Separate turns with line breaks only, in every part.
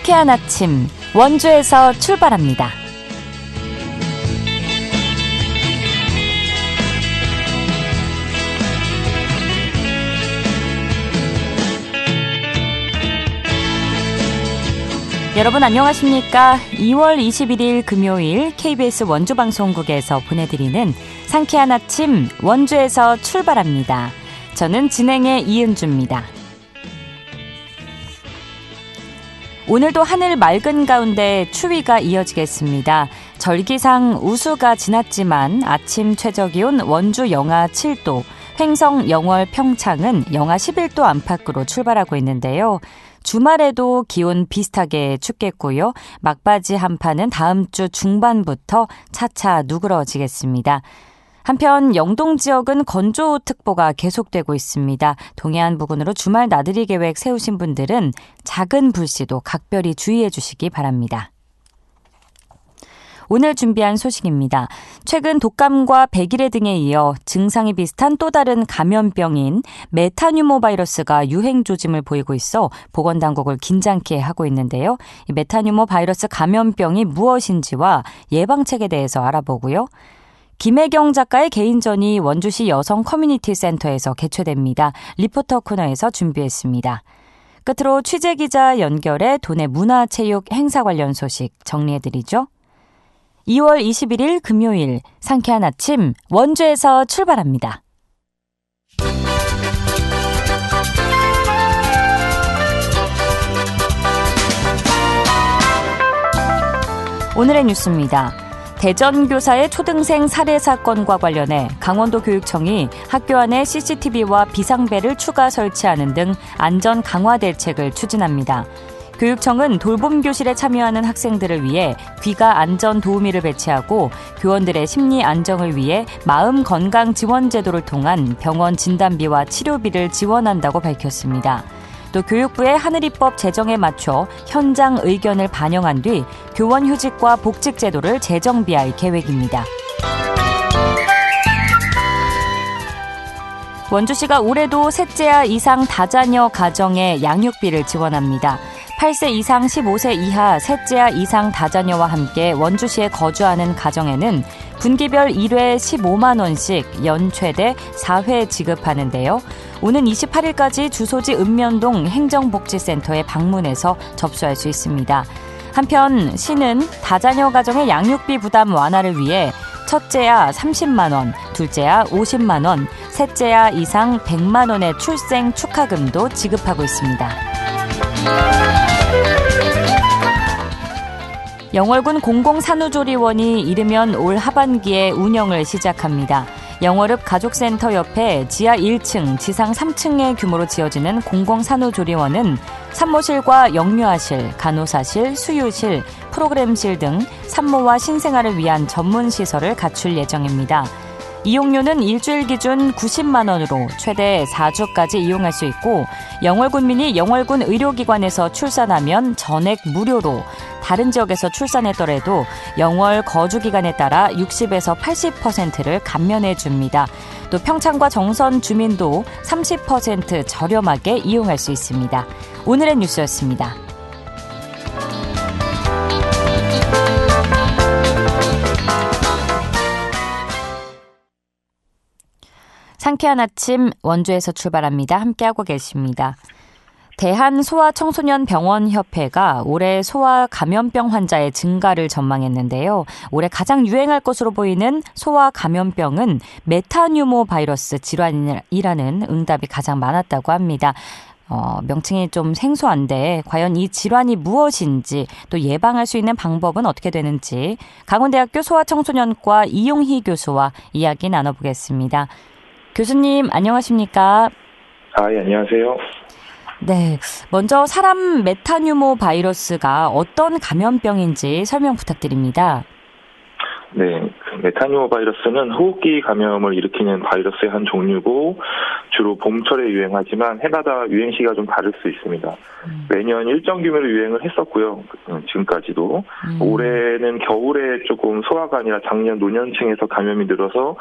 상쾌한 아침 원주에서 출발합니다. 여러분 안녕하십니까? 2월 21일 금요일 KBS 원주방송국에서 보내드리는 상쾌한 아침 원주에서 출발합니다. 저는 진행의 이은주입니다. 오늘도 하늘 맑은 가운데 추위가 이어지겠습니다. 절기상 우수가 지났지만 아침 최저기온 원주 영하 7도, 횡성 영월 평창은 영하 11도 안팎으로 출발하고 있는데요. 주말에도 기온 비슷하게 춥겠고요. 막바지 한파는 다음 주 중반부터 차차 누그러지겠습니다. 한편 영동 지역은 건조특보가 계속되고 있습니다. 동해안 부근으로 주말 나들이 계획 세우신 분들은 작은 불씨도 각별히 주의해 주시기 바랍니다. 오늘 준비한 소식입니다. 최근 독감과 백일해 등에 이어 증상이 비슷한 또 다른 감염병인 메타뉴모 바이러스가 유행 조짐을 보이고 있어 보건당국을 긴장케 하고 있는데요. 이 메타뉴모 바이러스 감염병이 무엇인지와 예방책에 대해서 알아보고요. 김혜경 작가의 개인전이 원주시 여성 커뮤니티 센터에서 개최됩니다. 리포터 코너에서 준비했습니다. 끝으로 취재기자 연결해 도내 문화체육 행사 관련 소식 정리해드리죠. 2월 21일 금요일 상쾌한 아침 원주에서 출발합니다. 오늘의 뉴스입니다. 대전 교사의 초등생 살해 사건과 관련해 강원도 교육청이 학교 안에 CCTV와 비상벨을 추가 설치하는 등 안전 강화 대책을 추진합니다. 교육청은 돌봄 교실에 참여하는 학생들을 위해 귀가 안전 도우미를 배치하고 교원들의 심리 안정을 위해 마음 건강 지원 제도를 통한 병원 진단비와 치료비를 지원한다고 밝혔습니다. 또 교육부의 하늘이법 제정에 맞춰 현장 의견을 반영한 뒤 교원 휴직과 복직 제도를 재정비할 계획입니다. 원주시가 올해도 셋째아 이상 다자녀 가정에 양육비를 지원합니다. 8세 이상 15세 이하 셋째아 이상 다자녀와 함께 원주시에 거주하는 가정에는 분기별 1회 15만 원씩 연 최대 4회 지급하는데요. 오는 28일까지 주소지 읍면동 행정복지센터에 방문해서 접수할 수 있습니다. 한편 시는 다자녀 가정의 양육비 부담 완화를 위해 첫째아 30만 원, 둘째아 50만 원, 셋째아 이상 100만 원의 출생 축하금도 지급하고 있습니다. 영월군 공공산후조리원이 이르면 올 하반기에 운영을 시작합니다. 영월읍 가족센터 옆에 지하 1층, 지상 3층의 규모로 지어지는 공공산후조리원은 산모실과 영유아실, 간호사실, 수유실, 프로그램실 등 산모와 신생아를 위한 전문 시설을 갖출 예정입니다. 이용료는 일주일 기준 90만 원으로 최대 4주까지 이용할 수 있고 영월군민이 영월군 의료기관에서 출산하면 전액 무료로 다른 지역에서 출산했더라도 영월 거주기간에 따라 60에서 80%를 감면해 줍니다. 또 평창과 정선 주민도 30% 저렴하게 이용할 수 있습니다. 오늘의 뉴스였습니다. 상쾌한 아침 원주에서 출발합니다. 함께하고 계십니다. 대한소아청소년병원협회가 올해 소아 감염병 환자의 증가를 전망했는데요. 올해 가장 유행할 것으로 보이는 소아 감염병은 메타뉴모 바이러스 질환이라는 응답이 가장 많았다고 합니다. 명칭이 좀 생소한데 과연 이 질환이 무엇인지 또 예방할 수 있는 방법은 어떻게 되는지 강원대학교 소아청소년과 이용희 교수와 이야기 나눠보겠습니다. 교수님 안녕하십니까?
예, 안녕하세요.
네, 먼저 사람 메타뉴모 바이러스가 어떤 감염병인지 설명 부탁드립니다.
네, 메타뉴모 바이러스는 호흡기 감염을 일으키는 바이러스의 한 종류고 주로 봄철에 유행하지만 해마다 유행 시기가 좀 다를 수 있습니다. 매년 일정 규모로 유행을 했었고요. 지금까지도. 올해는 겨울에 조금 소아가 아니라 작년 노년층에서 감염이 늘어서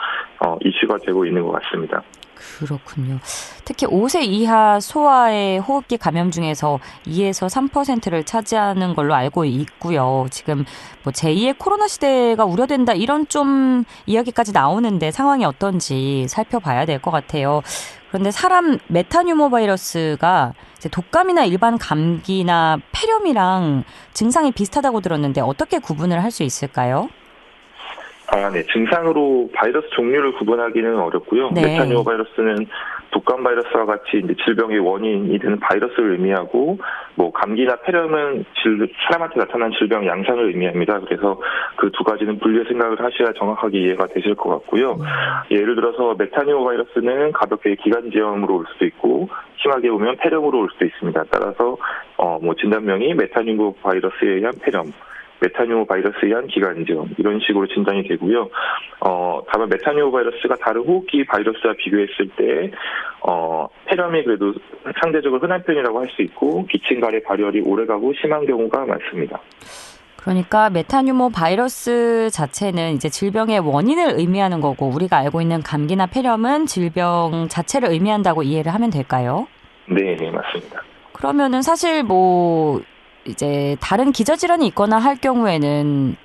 이슈가 되고 있는 것 같습니다.
그렇군요. 특히 5세 이하 소아의 호흡기 감염 중에서 2에서 3%를 차지하는 걸로 알고 있고요. 지금 뭐 제2의 코로나 시대가 우려된다 이런 좀 이야기까지 나오는데 상황이 어떤지 살펴봐야 될 것 같아요. 그런데 사람 메타뉴모 바이러스가 이제 독감이나 일반 감기나 폐렴이랑 증상이 비슷하다고 들었는데 어떻게 구분을 할 수 있을까요?
네. 증상으로 바이러스 종류를 구분하기는 어렵고요.
네.
메타뉴어 바이러스는 독감 바이러스와 같이 이제 질병의 원인이 되는 바이러스를 의미하고, 뭐 감기나 폐렴은 사람한테 나타난 질병 양상을 의미합니다. 그래서 그 두 가지는 분리해 생각을 하셔야 정확하게 이해가 되실 것 같고요. 예를 들어서 메타뉴어 바이러스는 가볍게 기관지염으로 올 수도 있고, 심하게 보면 폐렴으로 올 수도 있습니다. 따라서 뭐 진단명이 메타뉴어 바이러스에 의한 폐렴, 메타뉴어 바이러스에 의한 기관지염 이런 식으로 진단이 되고요. 다만 메타뉴어 바이러스가 다른 호흡기 바이러스와 비교했을 때 폐렴이 그래도 상대적으로 흔한 편이라고 할 수 있고, 기침 가래 발열이 오래가고 심한 경우가 많습니다.
그러니까 메타뉴모 바이러스 자체는 이제 질병의 원인을 의미하는 거고, 우리가 알고 있는 감기나 폐렴은 질병 자체를 의미한다고 이해를 하면 될까요?
네, 맞습니다.
그러면은 사실 뭐 이제 다른 기저질환이 있거나 할 경우에는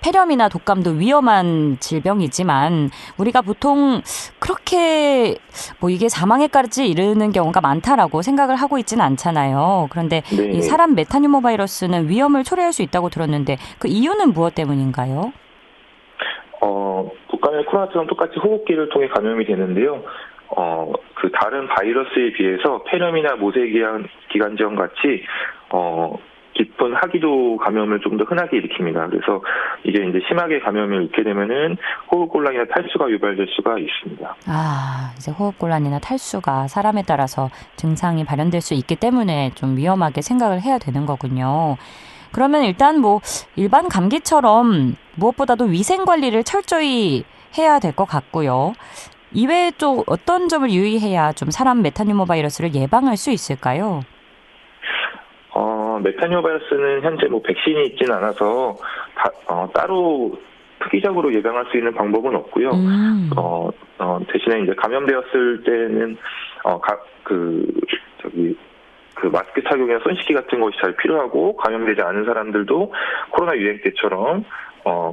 폐렴이나 독감도 위험한 질병이지만 우리가 보통 그렇게 뭐 이게 사망에까지 이르는 경우가 많다라고 생각을 하고 있지는 않잖아요. 그런데
네.
이 사람 메타뉴모 바이러스는 위험을 초래할 수 있다고 들었는데 그 이유는 무엇 때문인가요?
독감이나 코로나처럼 똑같이 호흡기를 통해 감염이 되는데요. 그 다른 바이러스에 비해서 폐렴이나 모세기관지염 같이 깊은 하기도 감염을 좀 더 흔하게 일으킵니다. 그래서 이게 이제 심하게 감염을 일으키게 되면은 호흡곤란이나 탈수가 유발될 수가 있습니다.
이제 호흡곤란이나 탈수가 사람에 따라서 증상이 발현될 수 있기 때문에 좀 위험하게 생각을 해야 되는 거군요. 그러면 일단 뭐 일반 감기처럼 무엇보다도 위생 관리를 철저히 해야 될 것 같고요. 이외에 또 어떤 점을 유의해야 좀 사람 메타뉴모 바이러스를 예방할 수 있을까요?
메타뉴어 바이러스는 현재 뭐 백신이 있지는 않아서 따로 특이적으로 예방할 수 있는 방법은 없고요. 대신에 이제 감염되었을 때는 마스크 착용이나 손 씻기 같은 것이 잘 필요하고, 감염되지 않은 사람들도 코로나 유행 때처럼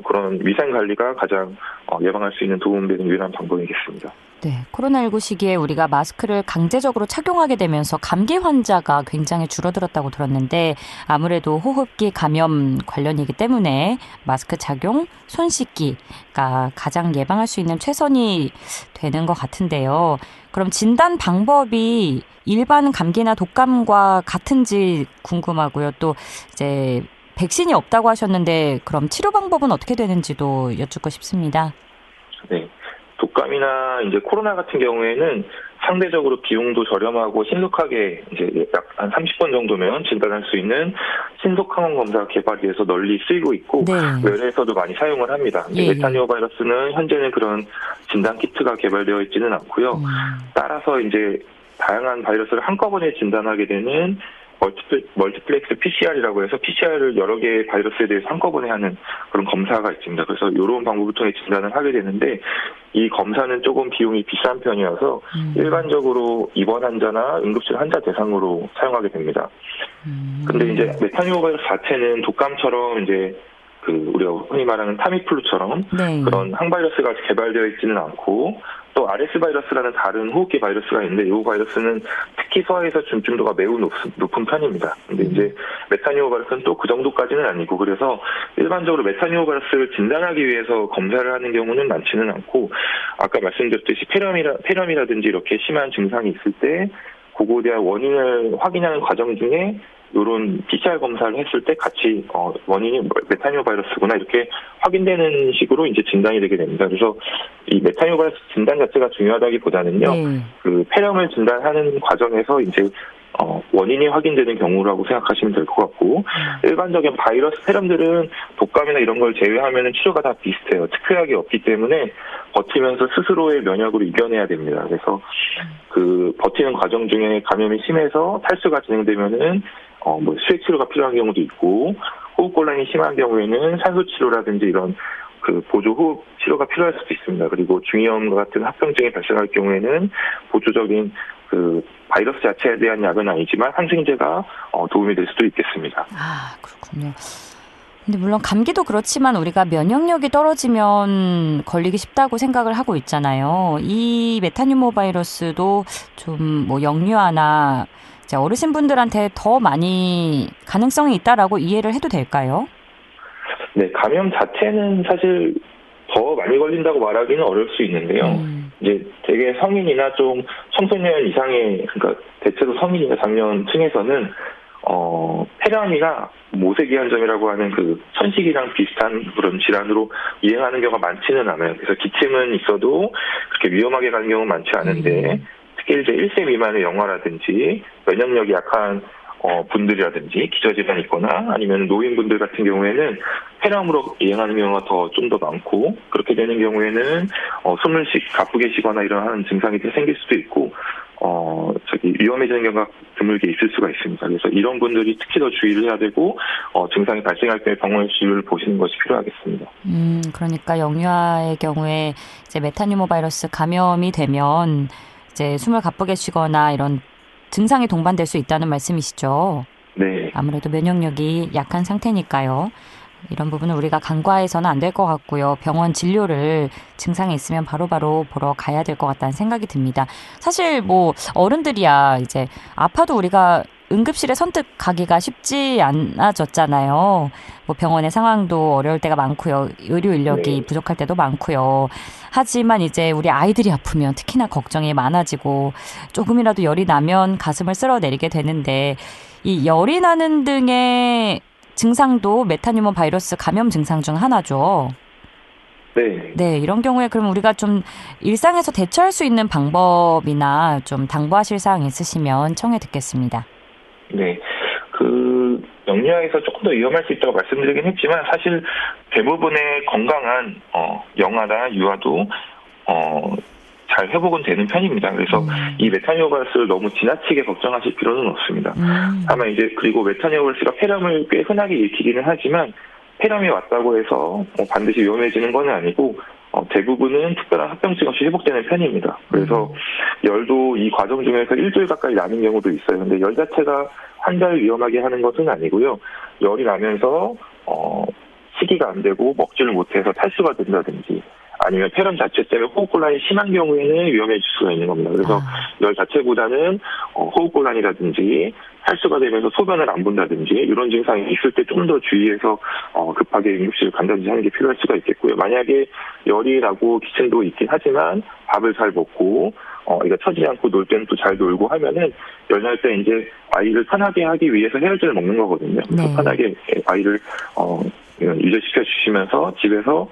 그런 위생 관리가 가장 예방할 수 있는 도움되는 유일한 방법이겠습니다.
네, 코로나19 시기에 우리가 마스크를 강제적으로 착용하게 되면서 감기 환자가 굉장히 줄어들었다고 들었는데 아무래도 호흡기 감염 관련이기 때문에 마스크 착용, 손 씻기가 가장 예방할 수 있는 최선이 되는 것 같은데요. 그럼 진단 방법이 일반 감기나 독감과 같은지 궁금하고요. 또 이제 백신이 없다고 하셨는데 그럼 치료 방법은 어떻게 되는지도 여쭙고 싶습니다.
네. 독감이나 이제 코로나 같은 경우에는 상대적으로 비용도 저렴하고 신속하게 이제 약 한 30분 정도면 진단할 수 있는 신속 항원 검사 개발이 돼서 널리 쓰이고 있고,
네.
외래에서도 많이 사용을 합니다. 메타뉴어 바이러스는 현재는 그런 진단 키트가 개발되어 있지는 않고요. 따라서 이제 다양한 바이러스를 한꺼번에 진단하게 되는 멀티플렉스 PCR이라고 해서 PCR을 여러 개의 바이러스에 대해서 한꺼번에 하는 그런 검사가 있습니다. 그래서 이런 방법을 통해 진단을 하게 되는데, 이 검사는 조금 비용이 비싼 편이어서 일반적으로 입원 환자나 응급실 환자 대상으로 사용하게 됩니다. 근데 이제 메타뉴어 바이러스 자체는 독감처럼 이제 우리가 흔히 말하는 타미플루처럼
네.
그런 항바이러스가 개발되어 있지는 않고, 또 RS 바이러스라는 다른 호흡기 바이러스가 있는데 이 바이러스는 특히 소아에서 중증도가 매우 높은 편입니다. 근데 이제 메타뉴어 바이러스는 또 그 정도까지는 아니고, 그래서 일반적으로 메타뉴어 바이러스를 진단하기 위해서 검사를 하는 경우는 많지는 않고, 아까 말씀드렸듯이 폐렴이라든지 이렇게 심한 증상이 있을 때 그거에 대한 원인을 확인하는 과정 중에 이런 PCR 검사를 했을 때 같이 원인이 메타뉴어 바이러스구나 이렇게 확인되는 식으로 이제 진단이 되게 됩니다. 그래서 이 메타뉴어 바이러스 진단 자체가 중요하다기보다는요, 그 폐렴을 진단하는 과정에서 이제 원인이 확인되는 경우라고 생각하시면 될 것 같고, 일반적인 바이러스 폐렴들은 독감이나 이런 걸 제외하면 치료가 다 비슷해요. 특효약이 없기 때문에 버티면서 스스로의 면역으로 이겨내야 됩니다. 그래서 그 버티는 과정 중에 감염이 심해서 탈수가 진행되면은 수액 치료가 필요한 경우도 있고, 호흡곤란이 심한 경우에는 산소 치료라든지 이런 그 보조 호흡 치료가 필요할 수도 있습니다. 그리고 중이염과 같은 합병증이 발생할 경우에는 보조적인 그 바이러스 자체에 대한 약은 아니지만 항생제가 도움이 될 수도 있겠습니다.
아, 그렇군요. 근데 물론 감기도 그렇지만 우리가 면역력이 떨어지면 걸리기 쉽다고 생각을 하고 있잖아요. 이 메타뉴모 바이러스도 좀 뭐 영유아나 이제 어르신분들한테 더 많이 가능성이 있다라고 이해를 해도 될까요?
네, 감염 자체는 사실 더 많이 걸린다고 말하기는 어려울 수 있는데요. 이제 되게 성인이나 좀 청소년 이상의, 그러니까 대체로 성인이나 장년층에서는 폐렴이나 모세기한점이라고 하는 그 천식이랑 비슷한 그런 질환으로 유행하는 경우가 많지는 않아요. 그래서 기침은 있어도 그렇게 위험하게 가는 경우는 많지 않은데 특히 이제 1세 미만의 영아라든지 면역력이 약한 분들이라든지 기저질환이 있거나 아니면 노인분들 같은 경우에는 폐렴으로 유행하는 경우가 좀 더 많고, 그렇게 되는 경우에는 숨을 가쁘게 쉬거나 이런 하는 증상이 생길 수도 있고 위험해지는 경우가 드물게 있을 수가 있습니다. 그래서 이런 분들이 특히 더 주의를 해야 되고 증상이 발생할 때 병원 진료를 보시는 것이 필요하겠습니다.
그러니까 영유아의 경우에 이제 메타뉴모 바이러스 감염이 되면 이제 숨을 가쁘게 쉬거나 이런 증상이 동반될 수 있다는 말씀이시죠?
네.
아무래도 면역력이 약한 상태니까요. 이런 부분은 우리가 간과해서는 안 될 것 같고요. 병원 진료를 증상이 있으면 바로바로 보러 가야 될 것 같다는 생각이 듭니다. 사실 뭐 어른들이야 이제 아파도 우리가 응급실에 선뜻 가기가 쉽지 않아졌잖아요. 뭐 병원의 상황도 어려울 때가 많고요. 의료 인력이 부족할 때도 많고요. 하지만 이제 우리 아이들이 아프면 특히나 걱정이 많아지고 조금이라도 열이 나면 가슴을 쓸어내리게 되는데 이 열이 나는 등의 증상도 메타뉴모 바이러스 감염 증상 중 하나죠.
네.
네, 이런 경우에 그럼 우리가 좀 일상에서 대처할 수 있는 방법이나 좀 당부하실 사항 있으시면 청해 듣겠습니다.
네. 그 영유아에서 조금 더 위험할 수 있다고 말씀드리긴 했지만 사실 대부분의 건강한 영아나 유아도 잘 회복은 되는 편입니다. 그래서 이 메타뉴모 바이러스를 너무 지나치게 걱정하실 필요는 없습니다. 다만 이제 그리고 메타뉴모 바이러스가 폐렴을 꽤 흔하게 일으키기는 하지만 폐렴이 왔다고 해서 반드시 위험해지는 건 아니고 대부분은 특별한 합병증 없이 회복되는 편입니다. 그래서 열도 이 과정 중에서 일주일 가까이 나는 경우도 있어요. 근데 열 자체가 환자를 위험하게 하는 것은 아니고요. 열이 나면서 식이가 안 되고 먹지를 못해서 탈수가 된다든지 아니면 폐렴 자체 때문에 호흡곤란이 심한 경우에는 위험해질 수가 있는 겁니다. 그래서 열 자체보다는 호흡곤란이라든지 탈수가 되면서 소변을 안 본다든지 이런 증상이 있을 때 좀 더 주의해서 급하게 응급실을 간다든지 하는 게 필요할 수가 있겠고요. 만약에 열이 나고 기침도 있긴 하지만 밥을 잘 먹고 이거 처지지 않고 놀 때는 또 잘 놀고 하면은 열 날 때 이제 아이를 편하게 하기 위해서 해열제를 먹는 거거든요. 그래서 편하게 아이를 유지시켜 주시면서 집에서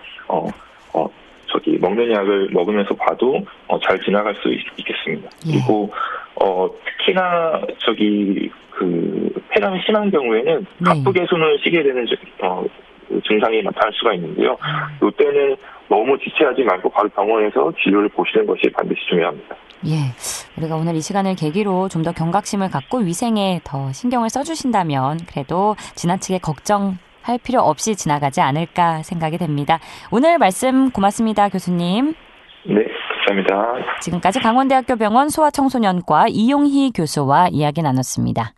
먹는 약을 먹으면서 봐도 잘 지나갈 수 있겠습니다. 그리고 특히나 그 폐렴이 심한 경우에는 가쁘게 숨을 쉬게 되는 증상이 나타날 수가 있는데요. 이때는 너무 지체하지 말고 바로 병원에서 진료를 보시는 것이 반드시 중요합니다.
예, 우리가 오늘 이 시간을 계기로 좀 더 경각심을 갖고 위생에 더 신경을 써주신다면 그래도 지나치게 걱정할 필요 없이 지나가지 않을까 생각이 됩니다. 오늘 말씀 고맙습니다, 교수님.
네, 감사합니다.
지금까지 강원대학교 병원 소아청소년과 이용희 교수와 이야기 나눴습니다.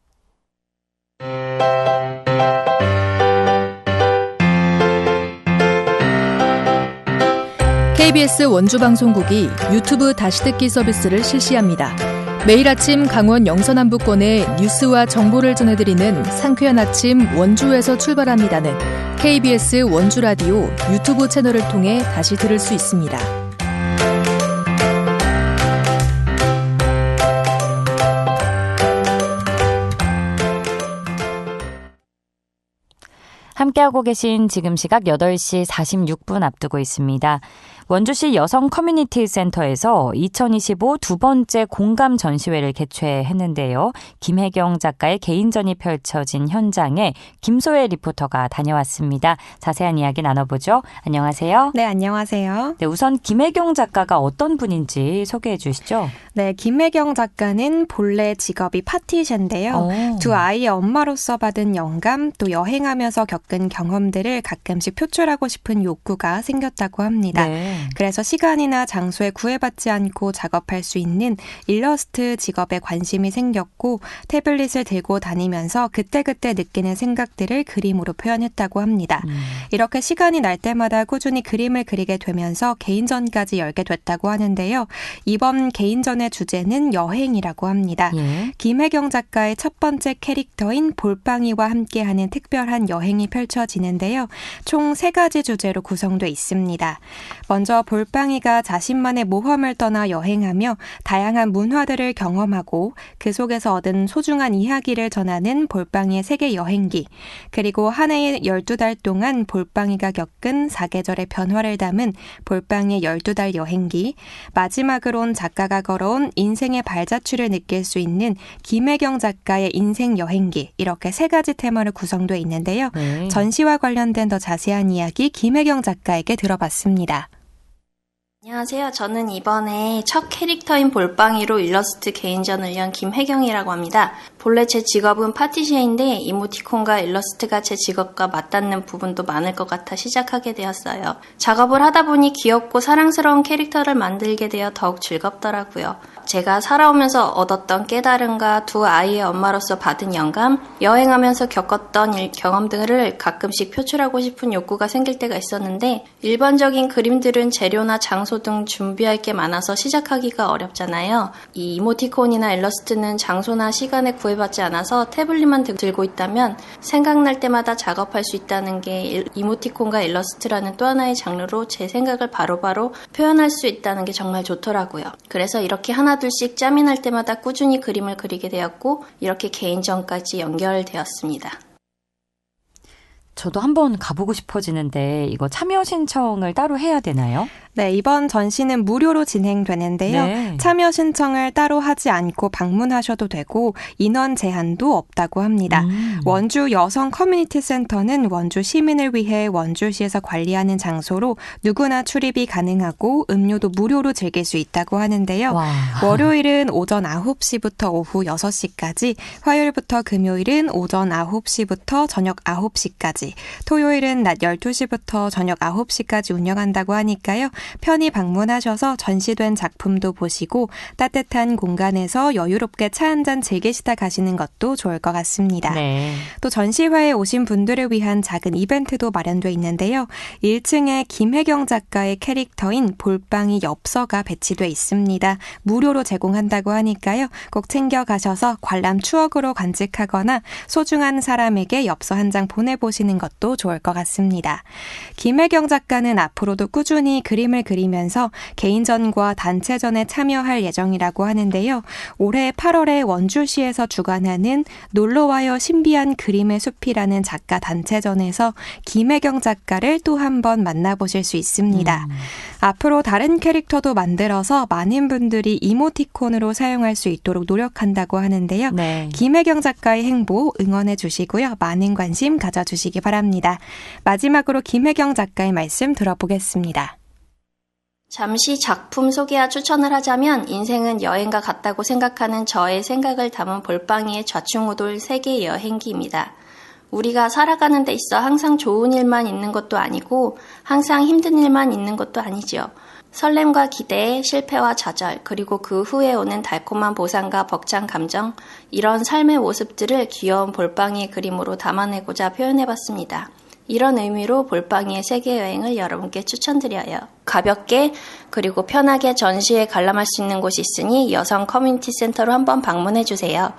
KBS 원주방송국이 유튜브 다시 듣기 서비스를 실시합니다. 매일 아침 강원 영서남부권의 뉴스와 정보를 전해드리는 상쾌한 아침 원주에서 출발합니다는 KBS 원주라디오 유튜브 채널을 통해 다시 들을 수 있습니다.
함께하고 계신 지금 시각 8시 46분 앞두고 있습니다. 원주시 여성 커뮤니티 센터에서 2025 두 번째 공감 전시회를 개최했는데요. 김혜경 작가의 개인전이 펼쳐진 현장에 김소혜 리포터가 다녀왔습니다. 자세한 이야기 나눠보죠. 안녕하세요.
네, 안녕하세요.
네, 우선 김혜경 작가가 어떤 분인지 소개해 주시죠.
네, 김혜경 작가는 본래 직업이 파티셰인데요. 두 아이의 엄마로서 받은 영감, 또 여행하면서 겪은 경험들을 가끔씩 표출하고 싶은 욕구가 생겼다고 합니다.
네.
그래서 시간이나 장소에 구애받지 않고 작업할 수 있는 일러스트 직업에 관심이 생겼고 태블릿을 들고 다니면서 그때그때 느끼는 생각들을 그림으로 표현했다고 합니다. 이렇게 시간이 날 때마다 꾸준히 그림을 그리게 되면서 개인전까지 열게 됐다고 하는데요. 이번 개인전의 주제는 여행이라고 합니다.
예.
김혜경 작가의 첫 번째 캐릭터인 볼빵이와 함께하는 특별한 여행이 펼쳐지는데요. 총 3가지 주제로 구성돼 있습니다. 먼저 볼빵이가 자신만의 모험을 떠나 여행하며 다양한 문화들을 경험하고 그 속에서 얻은 소중한 이야기를 전하는 볼빵이의 세계 여행기, 그리고 한 해의 12달 동안 볼빵이가 겪은 4계절의 변화를 담은 볼빵이의 12달 여행기, 마지막으론 작가가 걸어온 인생의 발자취를 느낄 수 있는 김혜경 작가의 인생 여행기, 이렇게 3가지 테마로 구성되어 있는데요.
네.
전시와 관련된 더 자세한 이야기 김혜경 작가에게 들어봤습니다.
안녕하세요. 저는 이번에 첫 캐릭터인 볼빵이로 일러스트 개인전을 연 김혜경이라고 합니다. 본래 제 직업은 파티시에인데 이모티콘과 일러스트가 제 직업과 맞닿는 부분도 많을 것 같아 시작하게 되었어요. 작업을 하다 보니 귀엽고 사랑스러운 캐릭터를 만들게 되어 더욱 즐겁더라고요. 제가 살아오면서 얻었던 깨달음과 두 아이의 엄마로서 받은 영감, 여행하면서 겪었던 경험 등을 가끔씩 표출하고 싶은 욕구가 생길 때가 있었는데 일반적인 그림들은 재료나 장소 등 준비할 게 많아서 시작하기가 어렵잖아요. 이 이모티콘이나 일러스트는 장소나 시간에 구애받지 않아서 태블릿만 들고 있다면 생각날 때마다 작업할 수 있다는 게 이모티콘과 일러스트라는 또 하나의 장르로 제 생각을 바로바로 표현할 수 있다는 게 정말 좋더라고요. 그래서 이렇게 하나둘씩 짬이 날 때마다 꾸준히 그림을 그리게 되었고 이렇게 개인전까지 연결되었습니다.
저도 한번 가보고 싶어지는데 이거 참여 신청을 따로 해야 되나요?
네, 이번 전시는 무료로 진행되는데요.
네.
참여 신청을 따로 하지 않고 방문하셔도 되고 인원 제한도 없다고 합니다. 원주 여성 커뮤니티 센터는 원주 시민을 위해 원주시에서 관리하는 장소로 누구나 출입이 가능하고 음료도 무료로 즐길 수 있다고 하는데요.
와.
월요일은 오전 9시부터 오후 6시까지, 화요일부터 금요일은 오전 9시부터 저녁 9시까지, 토요일은 낮 12시부터 저녁 9시까지 운영한다고 하니까요. 편히 방문하셔서 전시된 작품도 보시고 따뜻한 공간에서 여유롭게 차 한잔 즐기시다 가시는 것도 좋을 것 같습니다.
네.
또 전시회에 오신 분들을 위한 작은 이벤트도 마련되어 있는데요. 1층에 김혜경 작가의 캐릭터인 볼빵이 엽서가 배치되어 있습니다. 무료로 제공한다고 하니까요. 꼭 챙겨가셔서 관람 추억으로 간직하거나 소중한 사람에게 엽서 한 장 보내보시는 것도 좋을 것 같습니다. 김혜경 작가는 앞으로도 꾸준히 그림을 그리면서 개인전과 단체전에 참여할 예정이라고 하는데요. 올해 8월에 원주시에서 주관하는 놀러와요 신비한 그림의 숲이라는 작가 단체전에서 김혜경 작가를 또 한 번 만나보실 수 있습니다. 앞으로 다른 캐릭터도 만들어서 많은 분들이 이모티콘으로 사용할 수 있도록 노력한다고 하는데요.
네.
김혜경 작가의 행보 응원해 주시고요. 많은 관심 가져주시기 바랍니다. 마지막으로 김혜경 작가의 말씀 들어보겠습니다.
잠시 작품 소개와 추천을 하자면 인생은 여행과 같다고 생각하는 저의 생각을 담은 볼빵이의 좌충우돌 세계 여행기입니다. 우리가 살아가는 데 있어 항상 좋은 일만 있는 것도 아니고 항상 힘든 일만 있는 것도 아니죠. 설렘과 기대, 실패와 좌절, 그리고 그 후에 오는 달콤한 보상과 벅찬 감정, 이런 삶의 모습들을 귀여운 볼빵이의 그림으로 담아내고자 표현해봤습니다. 이런 의미로 볼빵이의 세계여행을 여러분께 추천드려요. 가볍게 그리고 편하게 전시에 관람할 수 있는 곳이 있으니 여성 커뮤니티 센터로 한번 방문해주세요.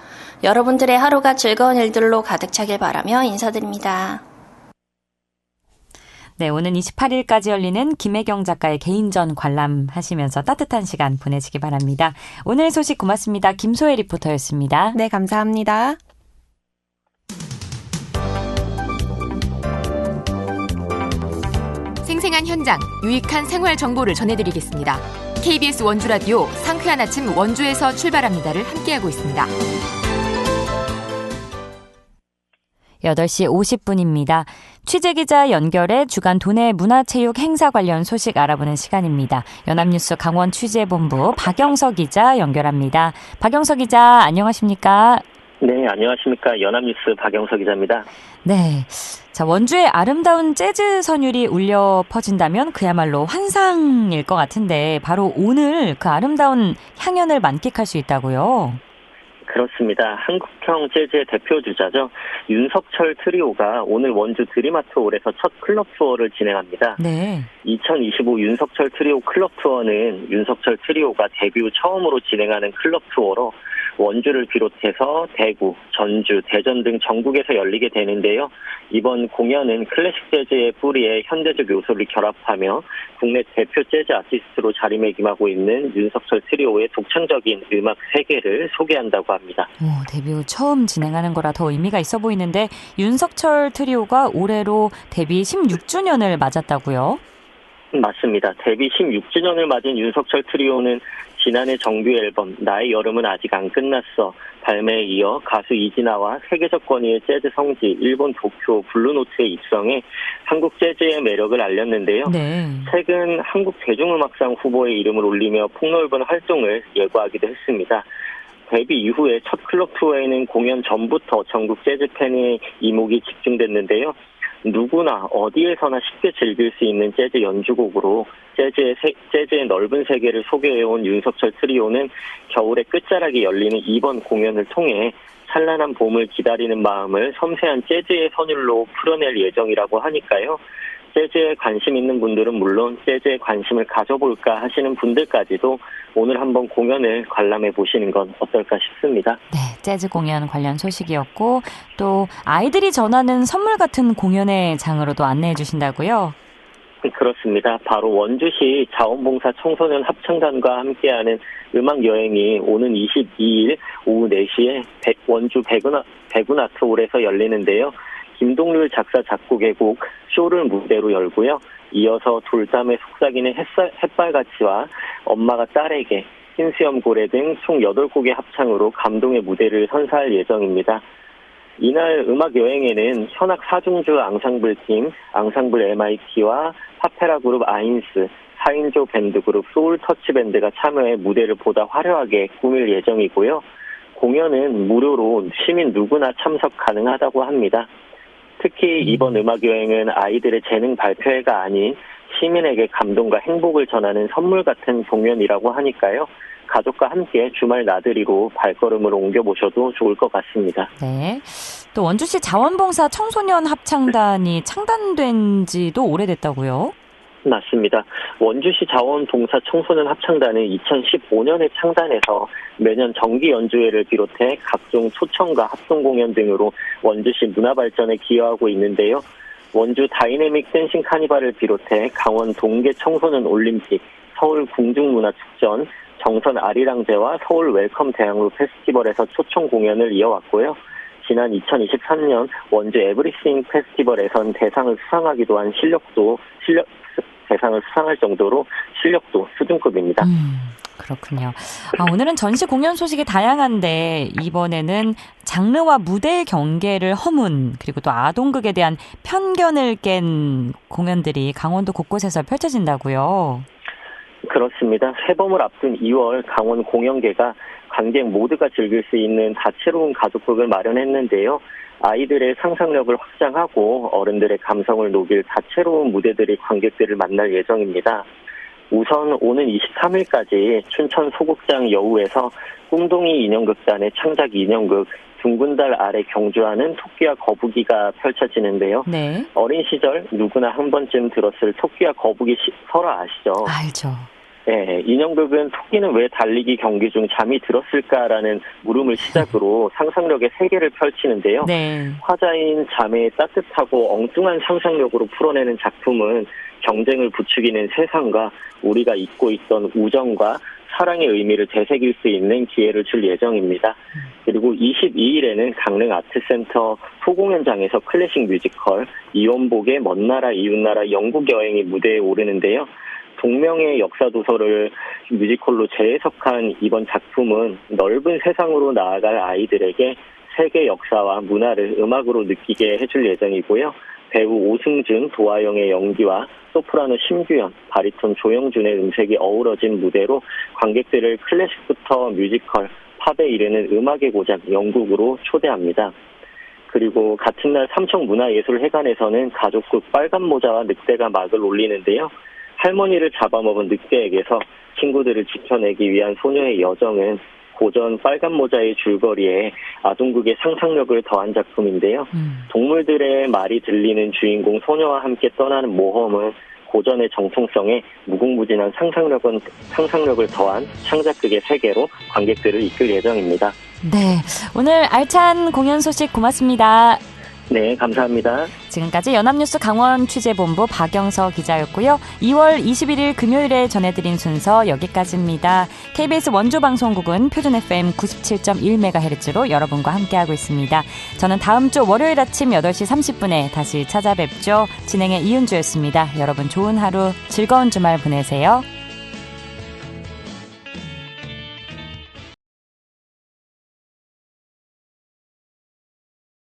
여러분들의 하루가 즐거운 일들로 가득 차길 바라며 인사드립니다.
네, 오는 28일까지 열리는 김혜경 작가의 개인전 관람하시면서 따뜻한 시간 보내시기 바랍니다. 오늘 소식 고맙습니다. 김소혜 리포터였습니다.
네, 감사합니다.
생생한 현장, 유익한 생활 정보를 전해드리겠습니다. KBS 원주라디오 상쾌한 아침 원주에서 출발합니다를 함께하고 있습니다.
8시 50분입니다. 취재기자 연결해 주간 도내 문화체육 행사 관련 소식 알아보는 시간입니다. 연합뉴스 강원 취재본부 박영석 기자 연결합니다. 박영석 기자 안녕하십니까?
네, 안녕하십니까. 연합뉴스 박영석 기자입니다.
네, 자 원주의 아름다운 재즈 선율이 울려 퍼진다면 그야말로 환상일 것 같은데 바로 오늘 그 아름다운 향연을 만끽할 수 있다고요?
그렇습니다. 한국형 재즈의 대표 주자죠. 윤석철 트리오가 오늘 원주 드림아트홀에서 첫 클럽 투어를 진행합니다.
네.
2025 윤석철 트리오 클럽 투어는 윤석철 트리오가 데뷔 후 처음으로 진행하는 클럽 투어로 원주를 비롯해서 대구, 전주, 대전 등 전국에서 열리게 되는데요. 이번 공연은 클래식 재즈의 뿌리에 현대적 요소를 결합하며 국내 대표 재즈 아티스트로 자리매김하고 있는 윤석철 트리오의 독창적인 음악 세계를 소개한다고 합니다.
데뷔 후 처음 진행하는 거라 더 의미가 있어 보이는데 윤석철 트리오가 올해로 데뷔 16주년을 맞았다고요?
맞습니다. 데뷔 16주년을 맞은 윤석철 트리오는 지난해 정규 앨범 나의 여름은 아직 안 끝났어 발매에 이어 가수 이진아와 세계적 권위의 재즈 성지 일본 도쿄 블루노트에 입성해 한국 재즈의 매력을 알렸는데요.
네.
최근 한국 대중음악상 후보에 이름을 올리며 폭넓은 활동을 예고하기도 했습니다. 데뷔 이후에 첫 클럽 투어에는 공연 전부터 전국 재즈 팬의 이목이 집중됐는데요. 누구나 어디에서나 쉽게 즐길 수 있는 재즈 연주곡으로 재즈의 넓은 세계를 소개해온 윤석철 트리오는 겨울의 끝자락이 열리는 이번 공연을 통해 찬란한 봄을 기다리는 마음을 섬세한 재즈의 선율로 풀어낼 예정이라고 하니까요. 재즈에 관심 있는 분들은 물론 재즈에 관심을 가져볼까 하시는 분들까지도 오늘 한번 공연을 관람해 보시는 건 어떨까 싶습니다.
네, 재즈 공연 관련 소식이었고 또 아이들이 전하는 선물 같은 공연의 장으로도 안내해 주신다고요?
그렇습니다. 바로 원주시 자원봉사 청소년 합창단과 함께하는 음악여행이 오는 22일 오후 4시에 원주 백운아트홀에서 열리는데요. 김동률 작사 작곡의 곡 쇼를 무대로 열고요. 이어서 돌담에 속삭이는 햇발같이와 엄마가 딸에게 흰수염 고래 등 총 8곡의 합창으로 감동의 무대를 선사할 예정입니다. 이날 음악 여행에는 현악 사중주 앙상블팀, 앙상블 MIT와 파페라 그룹 아인스, 4인조 밴드 그룹 소울 터치 밴드가 참여해 무대를 보다 화려하게 꾸밀 예정이고요. 공연은 무료로 시민 누구나 참석 가능하다고 합니다. 특히 이번 음악 여행은 아이들의 재능 발표회가 아닌 시민에게 감동과 행복을 전하는 선물 같은 공연이라고 하니까요. 가족과 함께 주말 나들이로 발걸음을 옮겨보셔도 좋을 것 같습니다.
네. 또 원주시 자원봉사 청소년 합창단이 창단된 지도 오래됐다고요?
맞습니다. 원주시 자원봉사 청소년 합창단은 2015년에 창단해서 매년 정기 연주회를 비롯해 각종 초청과 합동 공연 등으로 원주시 문화 발전에 기여하고 있는데요. 원주 다이내믹 댄싱 카니발을 비롯해 강원 동계 청소년 올림픽, 서울 궁중문화축전, 정선 아리랑제와 서울 웰컴 대학로 페스티벌에서 초청 공연을 이어왔고요. 지난 2023년 원주 에브리싱 페스티벌에선 대상을 수상하기도 한 대상을 수상할 정도로 실력도 수준급입니다.
그렇군요. 오늘은 전시 공연 소식이 다양한데 이번에는 장르와 무대의 경계를 허문 그리고 또 아동극에 대한 편견을 깬 공연들이 강원도 곳곳에서 펼쳐진다고요.
그렇습니다. 새봄을 앞둔 2월 강원 공연계가 관객 모두가 즐길 수 있는 다채로운 가족극을 마련했는데요. 아이들의 상상력을 확장하고 어른들의 감성을 녹일 다채로운 무대들이 관객들을 만날 예정입니다. 우선 오는 23일까지 춘천 소극장 여우에서 꿈동이 인형극단의 창작 인형극 둥근 달 아래 경주하는 토끼와 거북이가 펼쳐지는데요.
네.
어린 시절 누구나 한 번쯤 들었을 토끼와 거북이 설화 아시죠?
알죠.
네, 인형극은 토끼는 왜 달리기 경기 중 잠이 들었을까라는 물음을 시작으로 상상력의 세계를 펼치는데요.
네.
화자인 자매의 따뜻하고 엉뚱한 상상력으로 풀어내는 작품은 경쟁을 부추기는 세상과 우리가 잊고 있던 우정과 사랑의 의미를 되새길 수 있는 기회를 줄 예정입니다. 그리고 22일에는 강릉 아트센터 소공연장에서 클래식 뮤지컬 이원복의 먼 나라 이웃나라 영국 여행이 무대에 오르는데요. 동명의 역사 도서를 뮤지컬로 재해석한 이번 작품은 넓은 세상으로 나아갈 아이들에게 세계 역사와 문화를 음악으로 느끼게 해줄 예정이고요. 배우 오승준, 도하영의 연기와 소프라노 심규현, 바리톤 조영준의 음색이 어우러진 무대로 관객들을 클래식부터 뮤지컬, 팝에 이르는 음악의 고장 영국으로 초대합니다. 그리고 같은 날 삼청문화예술회관에서는 가족극 빨간 모자와 늑대가 막을 올리는데요. 할머니를 잡아먹은 늑대에게서 친구들을 지켜내기 위한 소녀의 여정은 고전 빨간 모자의 줄거리에 아동극의 상상력을 더한 작품인데요. 동물들의 말이 들리는 주인공 소녀와 함께 떠나는 모험은 고전의 정통성에 무궁무진한 상상력을 더한 창작극의 세계로 관객들을 이끌 예정입니다.
네, 오늘 알찬 공연 소식 고맙습니다.
네, 감사합니다.
지금까지 연합뉴스 강원 취재본부 박영서 기자였고요. 2월 21일 금요일에 전해드린 순서 여기까지입니다. KBS 원주방송국은 표준 FM 97.1MHz로 여러분과 함께하고 있습니다. 저는 다음 주 월요일 아침 8시 30분에 다시 찾아뵙죠. 진행의 이은주였습니다. 여러분 좋은 하루, 즐거운 주말 보내세요.